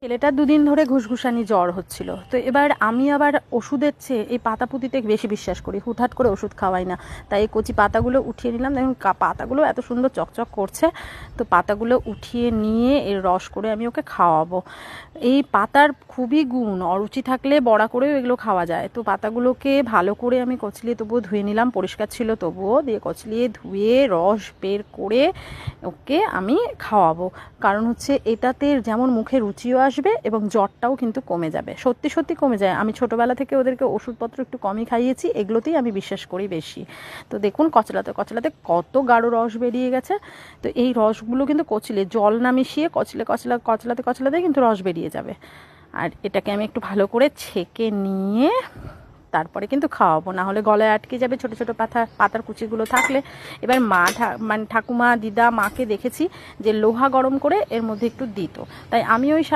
ছেলেটার দুদিন ধরে ঘুষঘুষানি জ্বর হচ্ছিল, তো এবার আমি আবার ওষুধের চেয়ে এই পাতাপুতিতে বেশি বিশ্বাস করি, হুটহাট করে ওষুধ খাওয়াই না। তাই এই কচি পাতাগুলো উঠিয়ে নিলাম, দেখুন পাতাগুলো এত সুন্দর চকচক করছে। তো পাতাগুলো উঠিয়ে নিয়ে এর রস করে আমি ওকে খাওয়াবো। এই পাতার খুবই গুণ, অরুচি থাকলে বড়া করেও এগুলো খাওয়া যায়। তো পাতাগুলোকে ভালো করে আমি কচলিয়ে তবুও ধুয়ে নিলাম, পরিষ্কার ছিল তবুও, দিয়ে কচলিয়ে ধুয়ে রস বের করে ওকে আমি খাওয়াবো। কারণ হচ্ছে এটাতে যেমন মুখে রুচিও আসবে এবং জ্বরটাও কিন্তু কমে যাবে, সত্যি সত্যি কমে যায়। আমি ছোটোবেলা থেকে ওদেরকে ওষুধপত্র একটু কমই খাইয়েছি, এগুলোতেই আমি বিশ্বাস করি বেশি। তো দেখুন কচলাতে কচলাতে কত গাঢ় রস বেরিয়ে গেছে। তো এই রসগুলো কিন্তু কচলে জল না মিশিয়ে কচলাতে কচলাতে কিন্তু রস বেরিয়ে যাবে। আর এটাকে আমি একটু ভালো করে ছেঁকে নিয়ে তারপরে কিন্তু খাওয়াবো, না হলে গলায় আটকে যাবে ছোটো ছোটো পাতার কুচিগুলো থাকলে। এবার মানে ঠাকুমা দিদা মাকে দেখেছি যে লোহা গরম করে এর মধ্যে একটু দিত, তাই আমি ওই